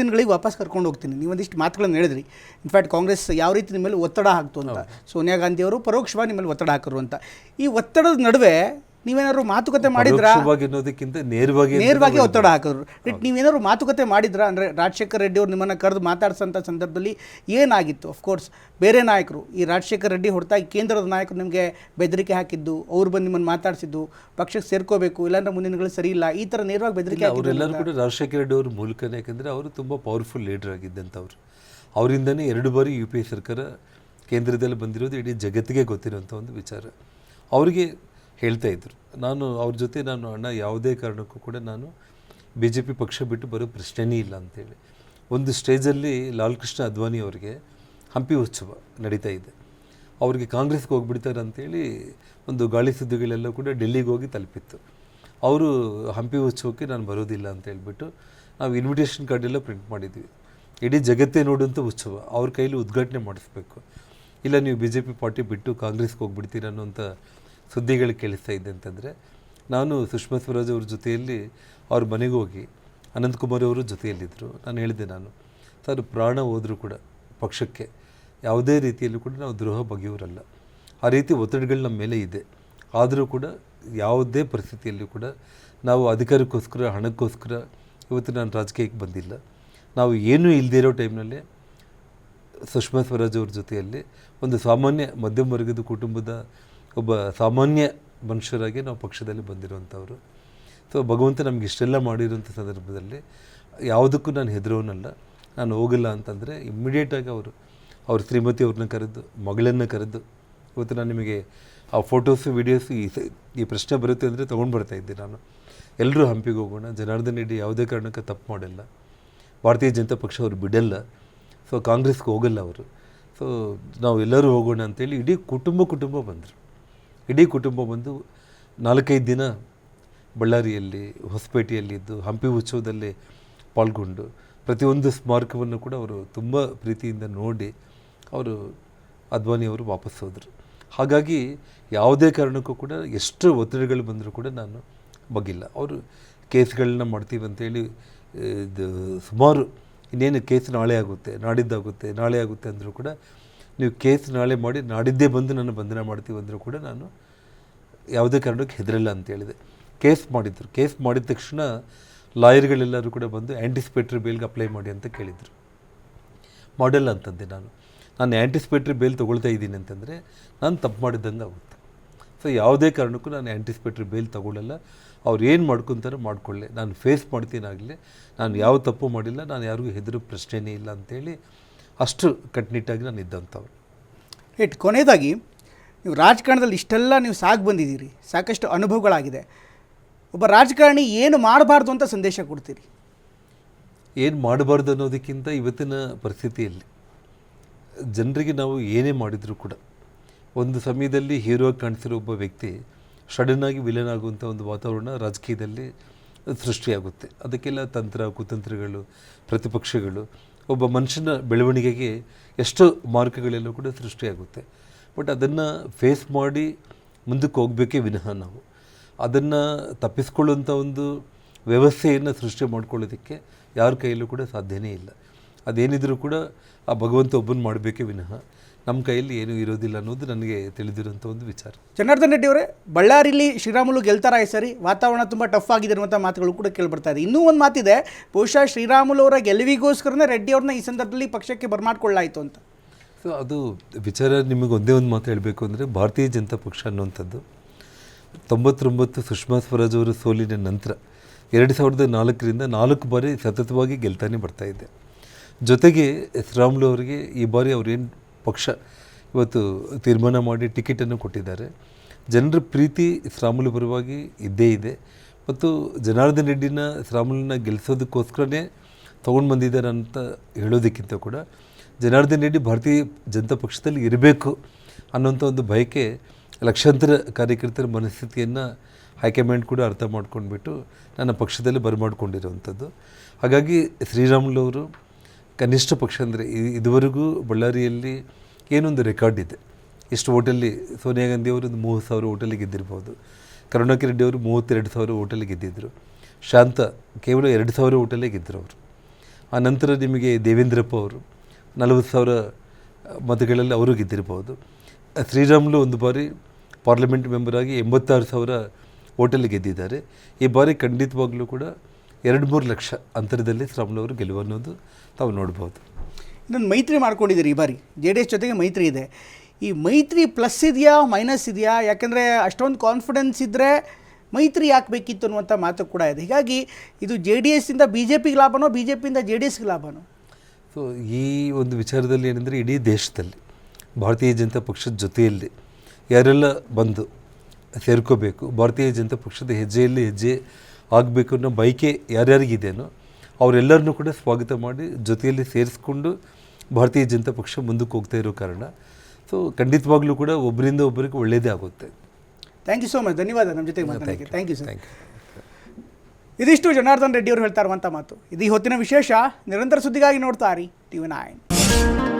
ದಿನಗಳಿಗೆ ವಾಪಸ್ ಕರ್ಕೊಂಡು ಹೋಗ್ತೀನಿ. ನೀವೊಂದಿಷ್ಟು ಮಾತುಗಳನ್ನು ಹೇಳಿದ್ರಿ. ಇನ್ಫ್ಯಾಕ್ಟ್ ಕಾಂಗ್ರೆಸ್ ಯಾವ ರೀತಿ ನಿಮ್ಮ ಮೇಲೆ ಒತ್ತಡ ಹಾಕ್ತು ಅಂತ, ಸೋನಿಯಾ ಗಾಂಧಿಯವರು ಪರೋಕ್ಷವಾಗಿ ನಿಮ್ಮ ಮೇಲೆ ಒತ್ತಡ ಹಾಕರು ಅಂತ. ಈ ಒತ್ತಡದ ನಡುವೆ ನೀವೇನಾದ್ರು ಮಾತುಕತೆ ಮಾಡಿದ್ರಾ? ಅನ್ನೋದಕ್ಕಿಂತ ನೇರವಾಗಿ ಒತ್ತಡ ಹಾಕಿದ್ರು. ನೀವೇನಾದ್ರು ಮಾತುಕತೆ ಮಾಡಿದ್ರಾ? ಅಂದರೆ ರಾಜಶೇಖರ್ ರೆಡ್ಡಿ ಅವರು ನಿಮ್ಮನ್ನು ಕರೆದು ಮಾತಾಡ್ಸೋಂಥ ಸಂದರ್ಭದಲ್ಲಿ ಏನಾಗಿತ್ತು? ಅಫ್ಕೋರ್ಸ್ ಬೇರೆ ನಾಯಕರು, ಈ ರಾಜಶೇಖರ್ ರೆಡ್ಡಿ ಹೊರತಾಗಿ ಕೇಂದ್ರದ ನಾಯಕರು ನಿಮಗೆ ಬೆದರಿಕೆ ಹಾಕಿದ್ದು, ಅವ್ರು ಬಂದು ನಿಮ್ಮನ್ನು ಮಾತಾಡಿಸಿದ್ದು, ಪಕ್ಷಕ್ಕೆ ಸೇರ್ಕೋಬೇಕು ಇಲ್ಲಾಂದ್ರೆ ಮುಂದಿನಗಳು ಸರಿ ಇಲ್ಲ, ಈ ಥರ ನೇರವಾಗಿ ಬೆದರಿಕೆ ಹಾಕಿದ್ದು ಅವರೆಲ್ಲರೂ ಕೂಡ ರಾಜಶೇಖರ್ ರೆಡ್ಡಿ ಅವ್ರ ಮೂಲಕನೇ. ಯಾಕಂದರೆ ಅವರು ತುಂಬ ಪವರ್ಫುಲ್ ಲೀಡರ್ ಆಗಿದ್ದಂಥವ್ರು. ಅವರಿಂದನೇ 2 ಬಾರಿ UPA ಸರ್ಕಾರ ಕೇಂದ್ರದಲ್ಲಿ ಬಂದಿರೋದು ಇಡೀ ಜಗತ್ತಿಗೆ ಗೊತ್ತಿರೋಂಥ ಒಂದು ವಿಚಾರ. ಅವರಿಗೆ ಹೇಳ್ತಾ ಇದ್ರು, ನಾನು ಅವ್ರ ಜೊತೆ ಅಣ್ಣ ಯಾವುದೇ ಕಾರಣಕ್ಕೂ ಕೂಡ ನಾನು BJP ಪಕ್ಷ ಬಿಟ್ಟು ಬರೋ ಪ್ರಶ್ನೆನೇ ಇಲ್ಲ ಅಂತೇಳಿ. ಒಂದು ಸ್ಟೇಜಲ್ಲಿ ಲಾಲ್ ಕೃಷ್ಣ ಅದ್ವಾನಿ ಅವರಿಗೆ ಹಂಪಿ ಉತ್ಸವ ನಡೀತಾ ಇದೆ, ಅವ್ರಿಗೆ ಕಾಂಗ್ರೆಸ್ಗೆ ಹೋಗ್ಬಿಡ್ತಾರೆ ಅಂತೇಳಿ ಒಂದು ಗಾಳಿ ಸುದ್ದಿಗಳೆಲ್ಲ ಕೂಡ ಡೆಲ್ಲಿಗೆ ಹೋಗಿ ತಲುಪಿತ್ತು. ಅವರು ಹಂಪಿ ಉತ್ಸವಕ್ಕೆ ನಾನು ಬರೋದಿಲ್ಲ ಅಂತ ಹೇಳ್ಬಿಟ್ಟು ನಾವು ಇನ್ವಿಟೇಷನ್ ಕಾರ್ಡ್ ಎಲ್ಲ ಪ್ರಿಂಟ್ ಮಾಡಿದ್ವಿ. ಇಡೀ ಜಗತ್ತೇ ನೋಡುವಂಥ ಉತ್ಸವ, ಅವ್ರ ಕೈಲಿ ಉದ್ಘಾಟನೆ ಮಾಡಿಸ್ಬೇಕು. ಇಲ್ಲ ನೀವು BJP ಪಾರ್ಟಿ ಬಿಟ್ಟು ಕಾಂಗ್ರೆಸ್ಗೆ ಹೋಗ್ಬಿಡ್ತೀರ ಅನ್ನೋಂಥ ಸುದ್ದಿಗಳು ಕೇಳಿಸ್ತಾ ಇದೆ ಅಂತಂದರೆ, ನಾನು ಸುಷ್ಮಾ ಸ್ವರಾಜ್ ಅವ್ರ ಜೊತೆಯಲ್ಲಿ ಅವ್ರ ಮನೆಗೆ ಹೋಗಿ ಅನಂತಕುಮಾರ್ ಅವರು ಜೊತೆಯಲ್ಲಿದ್ದರು. ನಾನು ಹೇಳಿದೆ, ಸರ್ ಪ್ರಾಣ ಹೋದರೂ ಕೂಡ ಪಕ್ಷಕ್ಕೆ ಯಾವುದೇ ರೀತಿಯಲ್ಲೂ ಕೂಡ ನಾವು ದ್ರೋಹ ಬಗೆಯವರಲ್ಲ. ಆ ರೀತಿ ಒತ್ತಡಗಳು ನಮ್ಮ ಮೇಲೆ ಇದೆ. ಆದರೂ ಕೂಡ ಯಾವುದೇ ಪರಿಸ್ಥಿತಿಯಲ್ಲೂ ಕೂಡ ನಾವು ಅಧಿಕಾರಕ್ಕೋಸ್ಕರ ಹಣಕ್ಕೋಸ್ಕರ ಇವತ್ತು ನಾನು ರಾಜಕೀಯಕ್ಕೆ ಬಂದಿಲ್ಲ. ನಾವು ಏನೂ ಇಲ್ಲದೇ ಇರೋ ಟೈಮ್ನಲ್ಲೇ ಸುಷ್ಮಾ ಸ್ವರಾಜ್ ಅವ್ರ ಜೊತೆಯಲ್ಲಿ ಒಂದು ಸಾಮಾನ್ಯ ಮಧ್ಯಮ ವರ್ಗದ ಕುಟುಂಬದ ಒಬ್ಬ ಸಾಮಾನ್ಯ ಮನುಷ್ಯರಾಗಿ ನಾವು ಪಕ್ಷದಲ್ಲಿ ಬಂದಿರುವಂಥವ್ರು. ಸೊ ಭಗವಂತ ನಮ್ಗೆ ಇಷ್ಟೆಲ್ಲ ಮಾಡಿರೋಂಥ ಸಂದರ್ಭದಲ್ಲಿ ಯಾವುದಕ್ಕೂ ನಾನು ಹೆದರೋನಲ್ಲ. ನಾನು ಹೋಗಲ್ಲ ಅಂತಂದರೆ ಇಮ್ಮಿಡಿಯೇಟಾಗಿ ಅವ್ರ ಶ್ರೀಮತಿ ಅವ್ರನ್ನ ಕರೆದು, ಮಗಳನ್ನು ಕರೆದು, ಇವತ್ತು ನಾನು ನಿಮಗೆ ಆ ಫೋಟೋಸು ವೀಡಿಯೋಸು ಈ ಪ್ರಶ್ನೆ ಬರುತ್ತೆ ಅಂದರೆ ತೊಗೊಂಡು ಬರ್ತಾಯಿದ್ದೆ ನಾನು. ಎಲ್ಲರೂ ಹಂಪಿಗೆ ಹೋಗೋಣ, ಜನಾರ್ದನ್ ರೆಡ್ಡಿ ಯಾವುದೇ ಕಾರಣಕ್ಕೆ ತಪ್ಪು ಮಾಡಿಲ್ಲ, ಭಾರತೀಯ ಜನತಾ ಪಕ್ಷ ಅವರು ಬಿಡಲ್ಲ, ಸೊ ಕಾಂಗ್ರೆಸ್ಗೆ ಹೋಗಲ್ಲ ಅವರು, ಸೊ ನಾವು ಎಲ್ಲರೂ ಹೋಗೋಣ ಅಂತೇಳಿ ಇಡೀ ಕುಟುಂಬ ಬಂದರು. ಇಡೀ ಕುಟುಂಬ ಬಂದು 4-5 ದಿನ ಬಳ್ಳಾರಿಯಲ್ಲಿ, ಹೊಸಪೇಟೆಯಲ್ಲಿದ್ದು ಹಂಪಿ ಉತ್ಸವದಲ್ಲಿ ಪಾಲ್ಗೊಂಡು ಪ್ರತಿಯೊಂದು ಸ್ಮಾರಕವನ್ನು ಕೂಡ ಅವರು ತುಂಬ ಪ್ರೀತಿಯಿಂದ ನೋಡಿ ಅವರು ಅದ್ವಾನಿಯವರು ವಾಪಸ್ ಹೋದರು. ಹಾಗಾಗಿ ಯಾವುದೇ ಕಾರಣಕ್ಕೂ ಕೂಡ ಎಷ್ಟು ಒತ್ತಡಗಳು ಬಂದರೂ ಕೂಡ ನಾನು ಬಗ್ಗಿಲ್ಲ. ಅವರು ಕೇಸ್ಗಳನ್ನ ಮಾಡ್ತೀವಿ ಅಂತೇಳಿ ಇದು ಸುಮಾರು ಇನ್ನೇನು ಕೇಸ್ ನಾಳೆ ಆಗುತ್ತೆ, ನಾಡಿದ್ದಾಗುತ್ತೆ, ನಾಳೆ ಆಗುತ್ತೆ ಅಂದರೂ ಕೂಡ ನೀವು ಕೇಸ್ ನಾಳೆ ಮಾಡಿ ನಾಡಿದ್ದೇ ಬಂದು ನಾನು ಬಂಧನ ಮಾಡ್ತೀವಿ ಅಂದರೂ ಕೂಡ ನಾನು ಯಾವುದೇ ಕಾರಣಕ್ಕೆ ಹೆದರಲ್ಲ ಅಂತ ಹೇಳಿದೆ. ಕೇಸ್ ಮಾಡಿದ್ರು. ಕೇಸ್ ಮಾಡಿದ ತಕ್ಷಣ ಲಾಯರ್ಗಳೆಲ್ಲರೂ ಕೂಡ ಬಂದು ಆ್ಯಂಟಿಸಿಪೇಟ್ರಿ ಬೇಲ್ಗೆ ಅಪ್ಲೈ ಮಾಡಿ ಅಂತ ಕೇಳಿದರು. ಮಾಡಲ್ಲ ಅಂತಂದೆ ನಾನು ಆ್ಯಂಟಿಸಿಪೇಟ್ರಿ ಬೇಲ್ ತೊಗೊಳ್ತಾ ಇದ್ದೀನಿ ಅಂತಂದರೆ ನಾನು ತಪ್ಪು ಮಾಡಿದ್ದಂಗೆ ಆಗುತ್ತೆ. ಸೊ ಯಾವುದೇ ಕಾರಣಕ್ಕೂ ನಾನು ಆ್ಯಂಟಿಸಿಪೇಟ್ರಿ ಬೇಲ್ ತೊಗೊಳ್ಳಲ್ಲ. ಅವ್ರು ಏನು ಮಾಡ್ಕೊತಾರೋ ಮಾಡ್ಕೊಳ್ಳಿ, ನಾನು ಫೇಸ್ ಮಾಡ್ತೀನಾಗಲಿ, ನಾನು ಯಾವ ತಪ್ಪು ಮಾಡಿಲ್ಲ, ನಾನು ಯಾರಿಗೂ ಹೆದರೋ ಪ್ರಶ್ನೆನೇ ಇಲ್ಲ ಅಂತೇಳಿ ಅಷ್ಟು ಕಟ್ಟುನಿಟ್ಟಾಗಿ ನಾನು ಇದ್ದಂಥವ್ರು. ರೈಟ್. ಕೊನೆಯದಾಗಿ ನೀವು ರಾಜಕಾರಣದಲ್ಲಿ ಇಷ್ಟೆಲ್ಲ ನೀವು ಬಂದಿದ್ದೀರಿ, ಸಾಕಷ್ಟು ಅನುಭವಗಳಾಗಿದೆ. ಒಬ್ಬ ರಾಜಕಾರಣಿ ಏನು ಮಾಡಬಾರ್ದು ಅಂತ ಸಂದೇಶ ಕೊಡ್ತೀರಿ? ಏನು ಮಾಡಬಾರ್ದು ಅನ್ನೋದಕ್ಕಿಂತ ಇವತ್ತಿನ ಪರಿಸ್ಥಿತಿಯಲ್ಲಿ ಜನರಿಗೆ ನಾವು ಏನೇ ಮಾಡಿದರೂ ಕೂಡ ಒಂದು ಸಮಯದಲ್ಲಿ ಹೀರೋ ಕಾಣಿಸಿರೋ ಒಬ್ಬ ವ್ಯಕ್ತಿ ಸಡನ್ನಾಗಿ ವಿಲನ್ ಆಗುವಂಥ ಒಂದು ವಾತಾವರಣ ರಾಜಕೀಯದಲ್ಲಿ ಸೃಷ್ಟಿಯಾಗುತ್ತೆ. ಅದಕ್ಕೆಲ್ಲ ತಂತ್ರ ಕುತಂತ್ರಗಳು, ಪ್ರತಿಪಕ್ಷಗಳು, ಒಬ್ಬ ಮನುಷ್ಯನ ಬೆಳವಣಿಗೆಗೆ ಎಷ್ಟೋ ಮಾರ್ಗಗಳೆಲ್ಲ ಕೂಡ ಸೃಷ್ಟಿಯಾಗುತ್ತೆ. ಬಟ್ ಅದನ್ನು ಫೇಸ್ ಮಾಡಿ ಮುಂದಕ್ಕೆ ಹೋಗಬೇಕೇ ವಿನಃ ನಾವು ಅದನ್ನು ತಪ್ಪಿಸ್ಕೊಳ್ಳುವಂಥ ಒಂದು ವ್ಯವಸ್ಥೆಯನ್ನು ಸೃಷ್ಟಿ ಮಾಡ್ಕೊಳ್ಳೋದಕ್ಕೆ ಯಾರ ಕೈಯಲ್ಲೂ ಕೂಡ ಸಾಧ್ಯನೇ ಇಲ್ಲ. ಅದೇನಿದ್ರೂ ಕೂಡ ಆ ಭಗವಂತ ಒಬ್ಬನ ಮಾಡಬೇಕೇ ವಿನಃ ನಮ್ಮ ಕೈಯಲ್ಲಿ ಏನೂ ಇರೋದಿಲ್ಲ ಅನ್ನೋದು ನನಗೆ ತಿಳಿದಿರೋಂಥ ಒಂದು ವಿಚಾರ. ಜನಾರ್ದನ್ ರೆಡ್ಡಿ ಅವರೇ, ಬಳ್ಳಾರಿಲಿ ಶ್ರೀರಾಮುಲು ಗೆಲ್ತಾರ ಈ ಸರಿ? ವಾತಾವರಣ ತುಂಬ ಟಫ್ ಆಗಿದೆ ಅನ್ನುವಂಥ ಮಾತುಗಳು ಕೂಡ ಕೇಳಿಬರ್ತಾ ಇದೆ. ಇನ್ನೂ ಒಂದು ಮಾತಿದೆ, ಬಹುಶಃ ಶ್ರೀರಾಮುಲು ಅವರ ಗೆಲುವಿಗೋಸ್ಕರನೇ ರೆಡ್ಡಿ ಅವ್ರನ್ನ ಈ ಸಂದರ್ಭದಲ್ಲಿ ಪಕ್ಷಕ್ಕೆ ಬರ್ಮಾಡ್ಕೊಳ್ಳಾಯಿತು ಅಂತ. ಸೊ ಅದು ವಿಚಾರ ನಿಮಗೆ ಒಂದೇ ಒಂದು ಮಾತು ಹೇಳಬೇಕು ಅಂದರೆ, ಭಾರತೀಯ ಜನತಾ ಪಕ್ಷ ಅನ್ನುವಂಥದ್ದು 99 ಸುಷ್ಮಾ ಸ್ವರಾಜ್ ಅವರ ಸೋಲಿನ ನಂತರ 2004ರಿಂದ 4 ಬಾರಿ ಸತತವಾಗಿ ಗೆಲ್ತಾನೆ ಬರ್ತಾಯಿದೆ. ಜೊತೆಗೆ ಶ್ರೀರಾಮುಲು ಅವರಿಗೆ ಈ ಬಾರಿ ಅವ್ರೇನು ಪಕ್ಷ ಇವತ್ತು ತೀರ್ಮಾನ ಮಾಡಿ ಟಿಕೆಟನ್ನು ಕೊಟ್ಟಿದ್ದಾರೆ. ಜನರ ಪ್ರೀತಿ ಶ್ರೀರಾಮುಲು ಪರವಾಗಿ ಇದ್ದೇ ಇದೆ. ಮತ್ತು ಜನಾರ್ದನ್ ರೆಡ್ಡಿನ ಶ್ರೀರಾಮುಲನ್ನ ಗೆಲ್ಲಿಸೋದಕ್ಕೋಸ್ಕರನೇ ತೊಗೊಂಡು ಬಂದಿದ್ದಾರೆ ಅಂತ ಹೇಳೋದಕ್ಕಿಂತ ಕೂಡ ಜನಾರ್ದನ್ ರೆಡ್ಡಿ ಭಾರತೀಯ ಜನತಾ ಪಕ್ಷದಲ್ಲಿ ಇರಬೇಕು ಅನ್ನೋಂಥ ಒಂದು ಬಯಕೆ ಲಕ್ಷಾಂತರ ಕಾರ್ಯಕರ್ತರ ಮನಸ್ಥಿತಿಯನ್ನು ಹೈಕಮಾಂಡ್ ಕೂಡ ಅರ್ಥ ಮಾಡ್ಕೊಂಡ್ಬಿಟ್ಟು ನನ್ನ ಪಕ್ಷದಲ್ಲಿ ಬರಮಾಡ್ಕೊಂಡಿರೋವಂಥದ್ದು. ಹಾಗಾಗಿ ಶ್ರೀರಾಮುಲು ಅವರು ಕನಿಷ್ಠ ಪಕ್ಷ ಅಂದರೆ ಇದುವರೆಗೂ ಬಳ್ಳಾರಿಯಲ್ಲಿ ಏನೊಂದು ರೆಕಾರ್ಡ್ ಇದೆ. ಇಷ್ಟು ಓಟಲ್ಲಿ ಸೋನಿಯಾ ಗಾಂಧಿ ಅವರು ಒಂದು 30,000 ಓಟಲ್ಲಿ ಗೆದ್ದಿರ್ಬೋದು, ಕರುಣಾಕರ್ ರೆಡ್ಡಿ ಅವರು 32,000 ಓಟಲ್ಲಿ ಗೆದ್ದಿದ್ದರು, ಶಾಂತ ಕೇವಲ 2,000 ಓಟಲ್ಲೇ ಗೆದ್ದರು ಅವರು. ಆ ನಂತರ ನಿಮಗೆ ದೇವೇಂದ್ರಪ್ಪ ಅವರು 40,000 ಮತಗಳಲ್ಲಿ ಅವರು ಗೆದ್ದಿರ್ಬೋದು. ಶ್ರೀರಾಮ್ಲು ಒಂದು ಬಾರಿ ಪಾರ್ಲಿಮೆಂಟ್ ಮೆಂಬರ್ ಆಗಿ 86,000 ಓಟಲ್ಲಿ ಗೆದ್ದಿದ್ದಾರೆ. ಈ ಬಾರಿ ಖಂಡಿತವಾಗ್ಲೂ ಕೂಡ 2-3 ಲಕ್ಷ ಅಂತರದಲ್ಲಿ ಶ್ರೀರಾಮ್ಲು ಅವರು ಗೆಲುವನ್ನೋದು ತಾವು ನೋಡ್ಬೋದು. ಇನ್ನೊಂದು ಮೈತ್ರಿ ಮಾಡ್ಕೊಂಡಿದ್ದೀರಿ ಈ ಬಾರಿ, JDS ಜೊತೆಗೆ ಮೈತ್ರಿ ಇದೆ. ಈ ಮೈತ್ರಿ ಪ್ಲಸ್ ಇದೆಯಾ ಮೈನಸ್ ಇದೆಯಾ? ಯಾಕೆಂದರೆ ಅಷ್ಟೊಂದು ಕಾನ್ಫಿಡೆನ್ಸ್ ಇದ್ದರೆ ಮೈತ್ರಿ ಯಾಕೆ ಬೇಕಿತ್ತು ಅನ್ನುವಂಥ ಮಾತು ಕೂಡ ಇದೆ. ಹೀಗಾಗಿ ಇದು JDS ಇಂದ BJPಗೆ ಲಾಭನೋ, BJPಯಿಂದ JDSಗೆ ಲಾಭನೋ? ಸೊ ಈ ಒಂದು ವಿಚಾರದಲ್ಲಿ ಏನಂದರೆ ಇಡೀ ದೇಶದಲ್ಲಿ ಭಾರತೀಯ ಜನತಾ ಪಕ್ಷದ ಜೊತೆಯಲ್ಲಿ ಯಾರೆಲ್ಲ ಬಂದು ಸೇರ್ಕೋಬೇಕು, ಭಾರತೀಯ ಜನತಾ ಪಕ್ಷದ ಹೆಜ್ಜೆಯಲ್ಲಿ ಹೆಜ್ಜೆ ಆಗಬೇಕು ಅನ್ನೋ ಬಯಕೆ ಯಾರ್ಯಾರಿಗಿದೆಯೋ ಅವರೆಲ್ಲರನ್ನೂ ಕೂಡ ಸ್ವಾಗತ ಮಾಡಿ ಜೊತೆಯಲ್ಲಿ ಸೇರಿಸ್ಕೊಂಡು ಭಾರತೀಯ ಜನತಾ ಪಕ್ಷ ಮುಂದಕ್ಕೆ ಹೋಗ್ತಾ ಇರೋ ಕಾರಣ ಸೊ ಖಂಡಿತವಾಗ್ಲೂ ಕೂಡ ಒಬ್ಬರಿಂದ ಒಬ್ಬರಿಗೆ ಒಳ್ಳೆಯದೇ ಆಗುತ್ತೆ. ಥ್ಯಾಂಕ್ ಯು ಸೋ ಮಚ್, ಧನ್ಯವಾದ ನಮ್ಮ ಜೊತೆಗೆ ಮಾತಾಡೋಕ್ಕೆ. Thank you sir. ಇದಿಷ್ಟು ಜನಾರ್ದನ್ ರೆಡ್ಡಿ ಅವರು ಹೇಳ್ತಾ ಇರುವಂಥ ಮಾತು. ಇದು ಈ ಹೊತ್ತಿನ ವಿಶೇಷ. ನಿರಂತರ ಸುದ್ದಿಗಾಗಿ ನೋಡ್ತಾ ಇರಿ TV9.